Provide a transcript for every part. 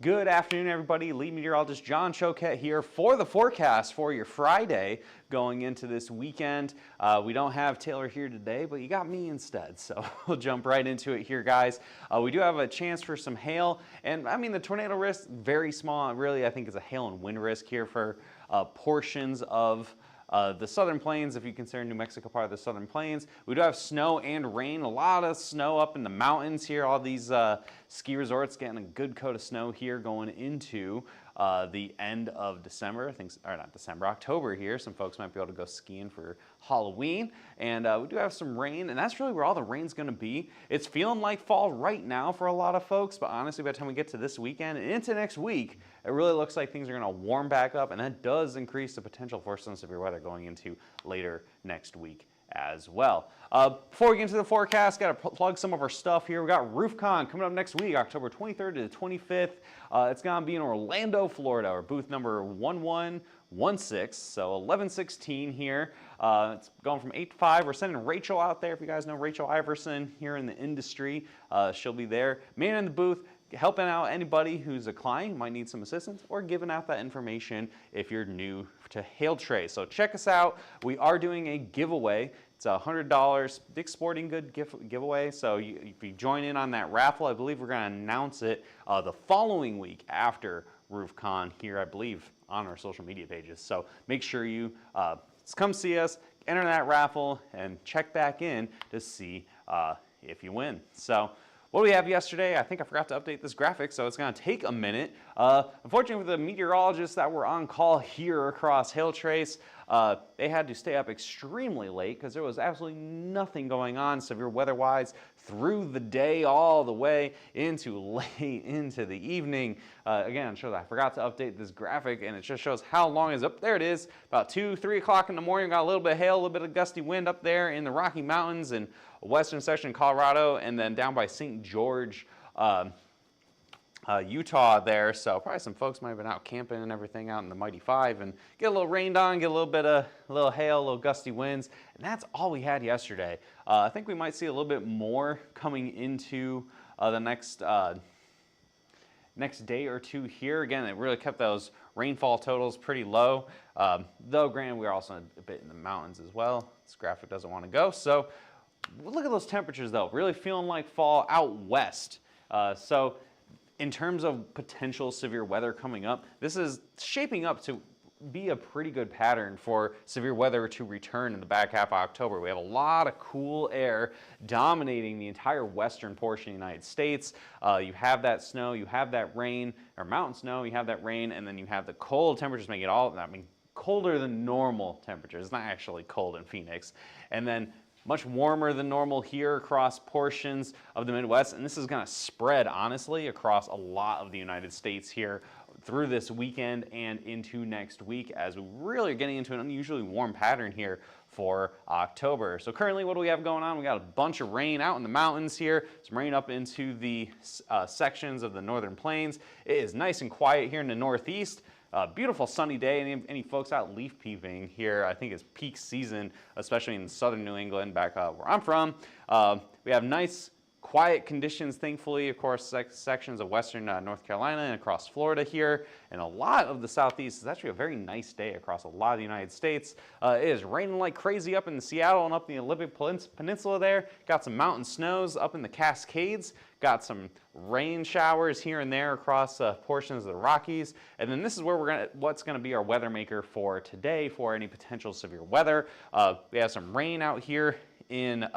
Good afternoon, everybody. Lead meteorologist John Choquette here for the forecast for your Friday going into this weekend. We don't have Taylor here today, but you got me instead, so we'll jump right into it here, guys. We do have a chance for some hail, and I mean the tornado risk, very small. Really, I think it's a hail and wind risk here for portions of the southern plains, if you consider New Mexico part of the southern plains. We do have snow and rain, a lot of snow up in the mountains here. All these ski resorts getting a good coat of snow here going into the end of December, or not December, October here. Some folks might be able to go skiing for Halloween. And we do have some rain, and that's really where all the rain's gonna be. It's feeling like fall right now for a lot of folks, but honestly, by the time we get to this weekend and into next week, it really looks like things are gonna warm back up, and that does increase the potential for some severe weather going into later next week as well. Before we get into the forecast, got to plug some of our stuff here. We got RoofCon coming up next week, October 23rd to the 25th. It's going to be in Orlando, Florida, our booth number 1116, so 1116 here. It's going from 8 to 5. We're sending Rachel out there. If you guys know Rachel Iverson here in the industry, she'll be there. Man in the booth, helping out anybody who's a client, might need some assistance, or giving out that information if you're new to Hail Trace. So check us out. We are doing a giveaway. It's a $100 Dick's Sporting Good giveaway. So if you join in on that raffle, I believe we're going to announce it the following week after RoofCon here, I believe, on our social media pages. So make sure you come see us, enter that raffle, and check back in to see if you win. So what do we have yesterday? I think I forgot to update this graphic, so it's going to take a minute. Unfortunately, for the meteorologists that were on call here across Hail Trace, they had to stay up extremely late because there was absolutely nothing going on severe weather-wise through the day all the way into late into the evening. Again, I forgot to update this graphic, and it just shows how long is up. There it is, about 2, 3 o'clock in the morning. Got a little bit of hail, a little bit of gusty wind up there in the Rocky Mountains and western section of Colorado, and then down by St. George, Utah there. So probably some folks might have been out camping and everything out in the Mighty Five and get a little rained on, get a little bit of a little hail, a little gusty winds, and that's all we had yesterday. I think we might see a little bit more coming into the next day or two here. Again, it really kept those rainfall totals pretty low. Though, granted, we're also a bit in the mountains as well. This graphic doesn't want to go. So look at those temperatures, though. Really feeling like fall out west. So in terms of potential severe weather coming up, this is shaping up to be a pretty good pattern for severe weather to return in the back half of October. We have a lot of cool air dominating the entire western portion of the United States. You have that snow, you have that rain, or mountain snow, you have that rain, and then you have the cold temperatures making it all, I mean, colder than normal temperatures. It's not actually cold in Phoenix. And then much warmer than normal here across portions of the Midwest, and this is going to spread, honestly, across a lot of the United States here through this weekend and into next week, as we really are getting into an unusually warm pattern here for October. So currently, what do we have going on? We got a bunch of rain out in the mountains here, some rain up into the sections of the northern plains. It is nice and quiet here in the northeast. Beautiful sunny day. Any folks out leaf peeping here, I think it's peak season, especially in southern New England, back where I'm from. We have nice, quiet conditions, thankfully, of course, sections of western North Carolina and across Florida here. And a lot of the southeast is actually a very nice day across a lot of the United States. It is raining like crazy up in Seattle and up in the Olympic Peninsula there. Got some mountain snows up in the Cascades. Got some rain showers here and there across portions of the Rockies. And then this is where what's going to be our weather maker for today for any potential severe weather. We have some rain out here in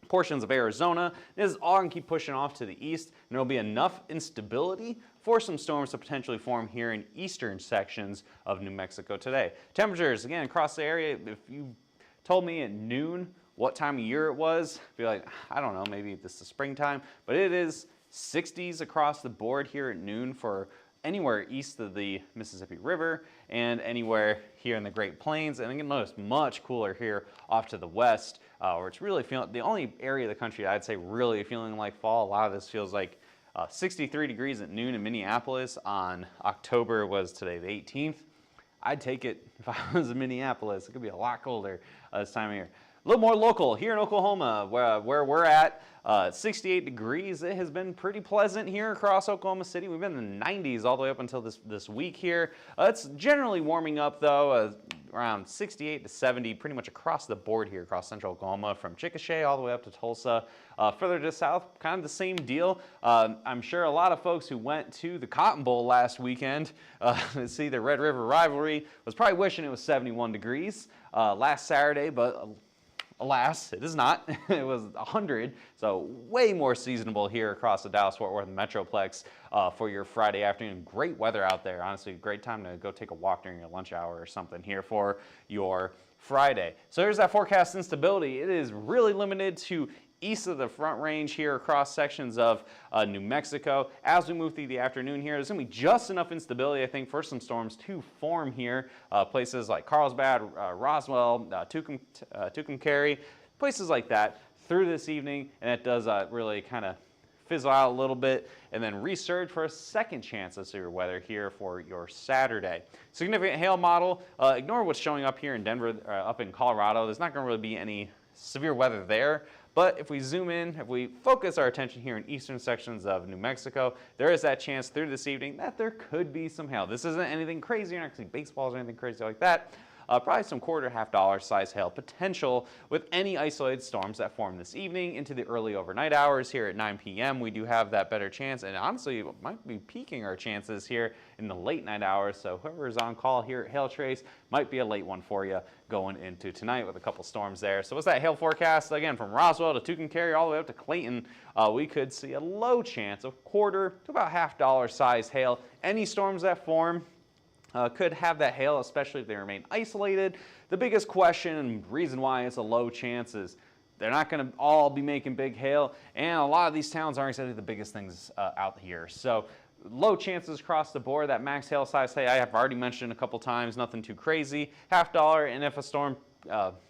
portions of Arizona. This is all going to keep pushing off to the east, and there'll be enough instability for some storms to potentially form here in eastern sections of New Mexico today. Temperatures, again, across the area, if you told me at noon what time of year it was, I'd be like, I don't know, maybe this is springtime, but it is 60s across the board here at noon for anywhere east of the Mississippi River and anywhere here in the Great Plains. And you can notice much cooler here off to the west, where it's really feeling, the only area of the country I'd say really feeling like fall. A lot of this feels like 63 degrees at noon in Minneapolis on October was today the 18th. I'd take it if I was in Minneapolis. It could be a lot colder this time of year. A little more local here in Oklahoma, where we're at. 68 degrees. It has been pretty pleasant here across Oklahoma City. We've been in the 90s all the way up until this week here. It's generally warming up though, around 68 to 70 pretty much across the board here across central Oklahoma, from Chickasha all the way up to Tulsa. Further to the south, kind of the same deal. I'm sure a lot of folks who went to the Cotton Bowl last weekend to see the Red River rivalry was probably wishing it was 71 degrees last Saturday, but alas, it is not. It was 100, so way more seasonable here across the Dallas-Fort Worth Metroplex for your Friday afternoon. Great weather out there. Honestly, great time to go take a walk during your lunch hour or something here for your Friday. So here's that forecast instability. It is really limited to east of the Front Range here across sections of New Mexico. As we move through the afternoon here, there's going to be just enough instability, I think, for some storms to form here. Places like Carlsbad, Roswell, Tucumcari, places like that through this evening, and it does really kind of fizzle out a little bit and then resurge for a second chance of severe weather here for your Saturday. Significant hail model, ignore what's showing up here in Denver, up in Colorado. There's not going to really be any severe weather there. But if we zoom in, if we focus our attention here in eastern sections of New Mexico, there is that chance through this evening that there could be some hail. This isn't anything crazy, you're not going to see baseballs or anything crazy like that. Probably some $quarter to $half size hail potential with any isolated storms that form this evening into the early overnight hours here at 9 p.m. We do have that better chance, and honestly, it might be peaking our chances here in the late night hours. So whoever is on call here at Hail Trace might be a late one for you going into tonight with a couple storms there. So what's that hail forecast? Again, from Roswell to Tucumcari all the way up to Clayton, we could see a low chance of $quarter to about $half size hail. Any storms that form could have that hail, especially if they remain isolated. The biggest question and reason why it's a low chance is they're not going to all be making big hail, and a lot of these towns aren't exactly the biggest things out here. So low chances across the board. That max hail size, hey, I have already mentioned a couple times, nothing too crazy. $half, and if a storm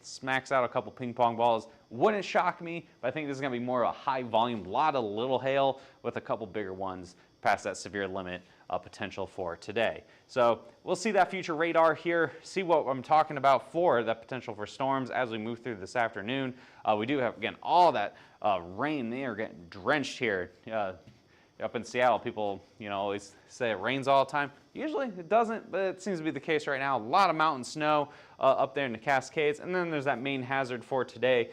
smacks out a couple ping pong balls, wouldn't shock me, but I think this is going to be more of a high volume, lot of little hail with a couple bigger ones past that severe limit potential for today. So we'll see that future radar here, see what I'm talking about for that potential for storms as we move through this afternoon. We do have, again, all that rain. They are getting drenched here. Up in Seattle, people, always say it rains all the time. Usually it doesn't, but it seems to be the case right now. A lot of mountain snow up there in the Cascades. And then there's that main hazard for today.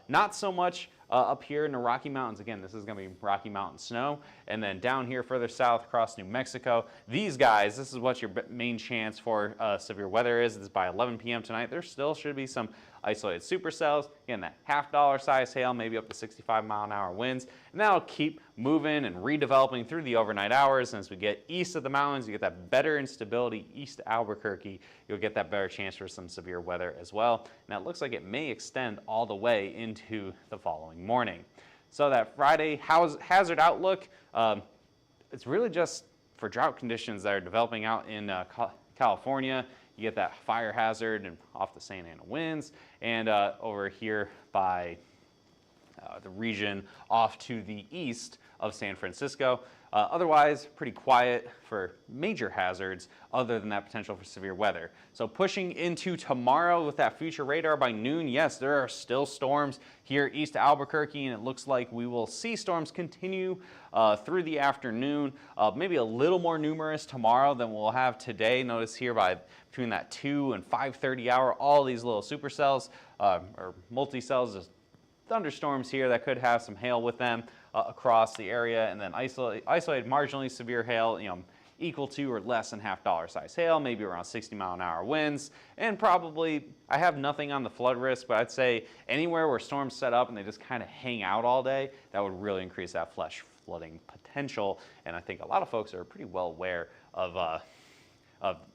Not so much up here in the Rocky Mountains. Again, this is going to be Rocky Mountain snow. And then down here further south across New Mexico, these guys, this is what your main chance for severe weather is. It's by 11 p.m. tonight. There still should be some isolated supercells. Again, that $half size hail, maybe up to 65-mile-an-hour winds. And that'll keep moving and redeveloping through the overnight hours. And as we get east of the mountains, you get that better instability east of Albuquerque. You'll get that better chance for some severe weather as well. And it looks like it may extend all the way into the following morning. So that Friday hazard outlook, it's really just for drought conditions that are developing out in California. You get that fire hazard and off the Santa Ana winds, and over here by the region off to the east of San Francisco. Otherwise, pretty quiet for major hazards other than that potential for severe weather. So pushing into tomorrow with that future radar by noon, yes, there are still storms here east of Albuquerque, and it looks like we will see storms continue through the afternoon. Maybe a little more numerous tomorrow than we'll have today. Notice here by between that 2 and 5:30 hour, all these little supercells or multicells, just thunderstorms here that could have some hail with them across the area, and then isolated marginally severe hail, equal to or less than $half size hail, maybe around 60-mile-an-hour winds. And probably, I have nothing on the flood risk, but I'd say anywhere where storms set up and they just kind of hang out all day, that would really increase that flash flooding potential. And I think a lot of folks are pretty well aware of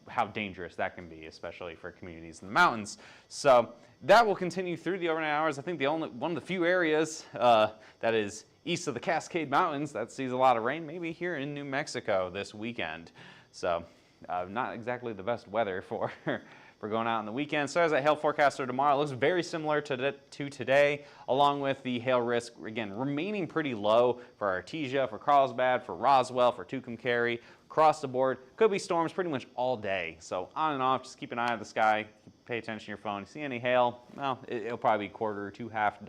how dangerous that can be, especially for communities in the mountains. So that will continue through the overnight hours. I think one of the few areas that is east of the Cascade Mountains that sees a lot of rain, maybe here in New Mexico this weekend. So not exactly the best weather for going out on the weekend. So as a hail forecast for tomorrow, it looks very similar to today, along with the hail risk, again, remaining pretty low for Artesia, for Carlsbad, for Roswell, for Tucumcari. Across the board, could be storms pretty much all day. So on and off, just keep an eye on the sky, pay attention to your phone. You see any hail, well, it'll probably be quarter to $half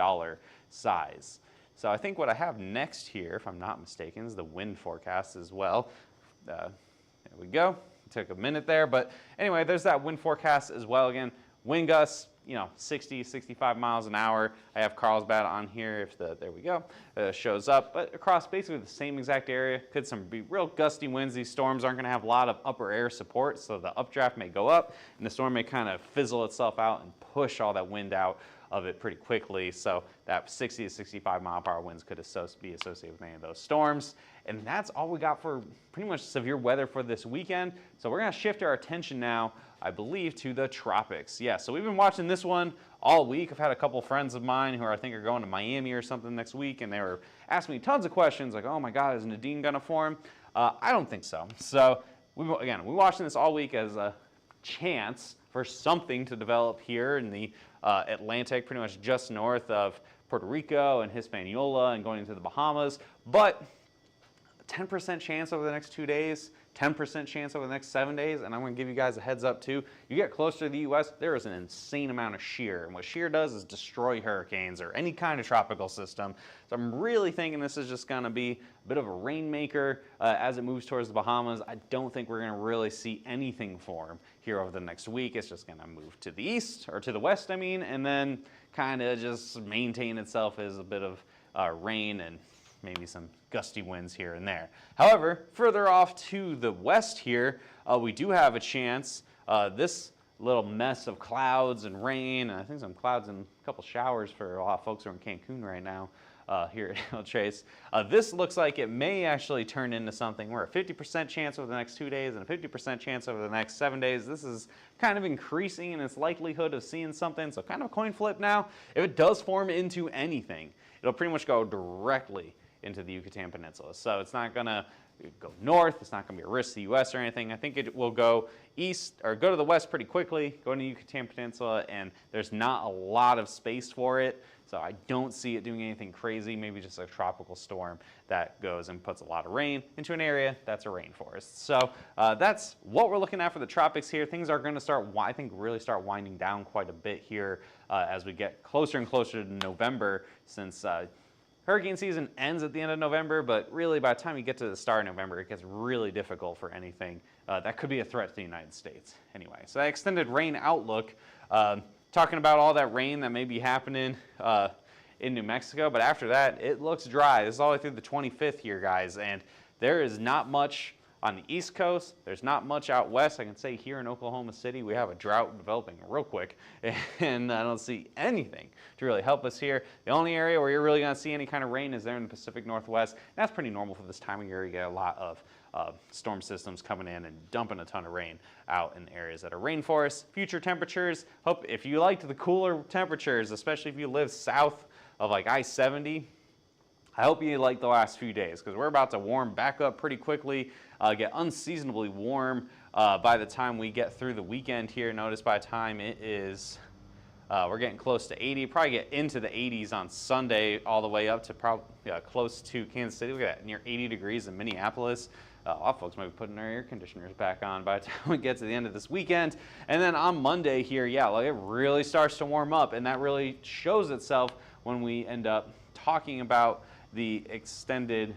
size. So I think what I have next here, if I'm not mistaken, is the wind forecast as well. There we go. It took a minute there, but anyway, there's that wind forecast as well. Again, wind gusts, 60, 65 miles an hour. I have Carlsbad on here if there we go, shows up. But across basically the same exact area, could be real gusty winds. These storms aren't gonna have a lot of upper air support, so the updraft may go up and the storm may kind of fizzle itself out and push all that wind out of it pretty quickly. So that 60 to 65 mile per hour winds could be associated with many of those storms. And that's all we got for pretty much severe weather for this weekend. So we're gonna shift our attention now, I believe, to the tropics. Yeah, so we've been watching this one all week. I've had a couple friends of mine who I think are going to Miami or something next week, and they were asking me tons of questions like, oh my God, is Nadine gonna form? I don't think so. So we're watching this all week as a chance for something to develop here in the Atlantic, pretty much just north of Puerto Rico and Hispaniola and going into the Bahamas. But 10% chance over the next 2 days, 10% chance over the next 7 days, and I'm going to give you guys a heads up too. You get closer to the U.S., there is an insane amount of shear, and what shear does is destroy hurricanes or any kind of tropical system. So I'm really thinking this is just going to be a bit of a rainmaker as it moves towards the Bahamas. I don't think we're going to really see anything form here over the next week. It's just going to move to the east, or to the west, I mean, and then kind of just maintain itself as a bit of rain and maybe some gusty winds here and there. However, further off to the west here, we do have a chance. This little mess of clouds and rain, and I think some clouds and a couple showers for a lot of folks who are in Cancun right now here at El Chase. This looks like it may actually turn into something. We're a 50% chance over the next 2 days and a 50% chance over the next 7 days. This is kind of increasing in its likelihood of seeing something, so kind of a coin flip now. If it does form into anything, it'll pretty much go directly into the Yucatan Peninsula. So it's not gonna go north, it's not gonna be a risk to the US or anything. I think it will go east, or go to the west pretty quickly, go into the Yucatan Peninsula, and there's not a lot of space for it. So I don't see it doing anything crazy, maybe just a tropical storm that goes and puts a lot of rain into an area that's a rainforest. So that's what we're looking at for the tropics here. Things are gonna start, I think, really start winding down quite a bit here as we get closer and closer to November, since hurricane season ends at the end of November, but really by the time you get to the start of November, it gets really difficult for anything that could be a threat to the United States. Anyway, so that extended rain outlook, talking about all that rain that may be happening in New Mexico, but after that, it looks dry. This is all the way through the 25th here, guys, and there is not much on the East Coast. There's not much out west. I can say here in Oklahoma City, we have a drought developing real quick, and I don't see anything to really help us here. The only area where you're really going to see any kind of rain is there in the Pacific Northwest. And that's pretty normal for this time of year. You get a lot of storm systems coming in and dumping a ton of rain out in areas that are rainforests. Future temperatures, hope if you liked the cooler temperatures, especially if you live south of like I-70, I hope you like the last few days, because we're about to warm back up pretty quickly, get unseasonably warm by the time we get through the weekend here. Notice by the time it is, we're getting close to 80, probably get into the 80s on Sunday all the way up to probably close to Kansas City. Look at that, near 80 degrees in Minneapolis. A lot of folks might be putting their air conditioners back on by the time we get to the end of this weekend. And then on Monday here, yeah, like it really starts to warm up, and that really shows itself when we end up talking about the extended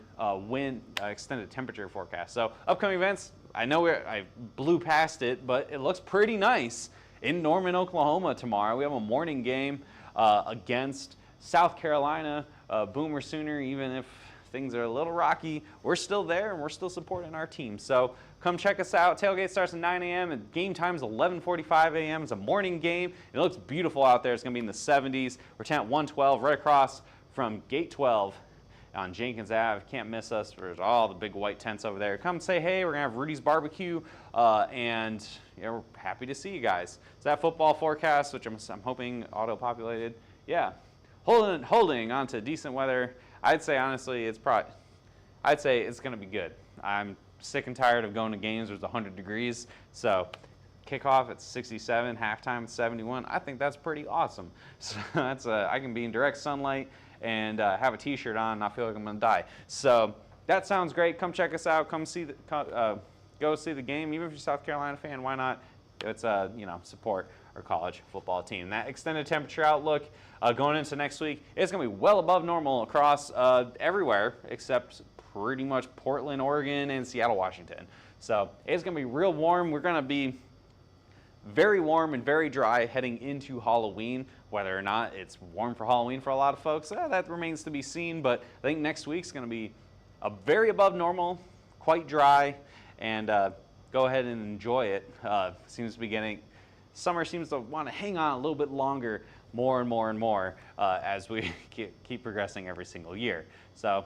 extended temperature forecast. So upcoming events, I know I blew past it, but it looks pretty nice in Norman, Oklahoma tomorrow. We have a morning game against South Carolina. Boomer Sooner, even if things are a little rocky, we're still there and we're still supporting our team. So come check us out. Tailgate starts at 9 a.m. and game time is 11:45 a.m. It's a morning game. It looks beautiful out there. It's going to be in the 70s. We're tent 112 right across from Gate 12 on Jenkins Ave. Can't miss us. There's all the big white tents over there. Come say hey. We're going to have Rudy's Barbecue, and yeah, we're happy to see you guys. So that football forecast, which I'm hoping auto-populated, yeah, holding on to decent weather. I'd say, honestly, I'd say it's going to be good. I'm sick and tired of going to games where it's 100 degrees, so kickoff at 67, halftime at 71. I think that's pretty awesome. So that's I can be in direct sunlight and have a t-shirt on and not feel like I'm going to die. So that sounds great. Come check us out. Come see go see the game. Even if you're a South Carolina fan, why not? It's support our college football team. That extended temperature outlook going into next week, it's going to be well above normal across everywhere except pretty much Portland, Oregon, and Seattle, Washington. So it's going to be real warm. We're going to be very warm and very dry heading into Halloween. Whether or not it's warm for Halloween for a lot of folks, that remains to be seen. But I think next week's going to be a very above normal, quite dry, and go ahead and enjoy it. Seems to be summer seems to want to hang on a little bit longer, more and more and more as we keep progressing every single year. So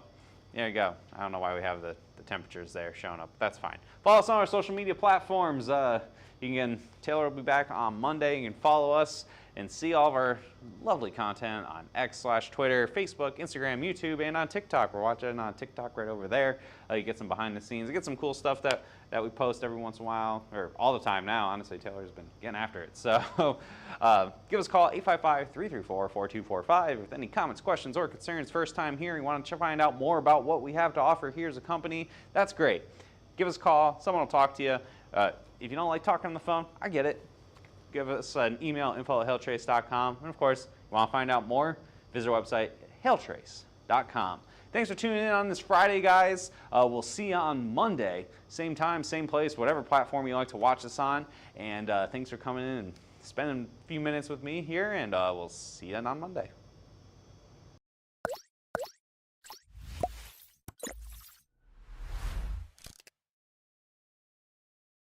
there you go. I don't know why we have the temperatures there showing up. That's fine. Follow us on our social media platforms. Taylor will be back on Monday. You can follow us and see all of our lovely content on X/Twitter, Facebook, Instagram, YouTube, and on TikTok. We're watching on TikTok right over there. You get some behind the scenes. You get some cool stuff that we post every once in a while, or all the time now. Honestly, Taylor's been getting after it. So give us a call, 855-334-4245 with any comments, questions, or concerns. First time here, you want to find out more about what we have to offer here as a company, that's great. Give us a call. Someone will talk to you. If you don't like talking on the phone, I get it. Give us an email, info@hailtrace.com. And of course, if you want to find out more, visit our website, hailtrace.com. Thanks for tuning in on this Friday, guys. We'll see you on Monday. Same time, same place, whatever platform you like to watch us on. And thanks for coming in and spending a few minutes with me here, and we'll see you on Monday.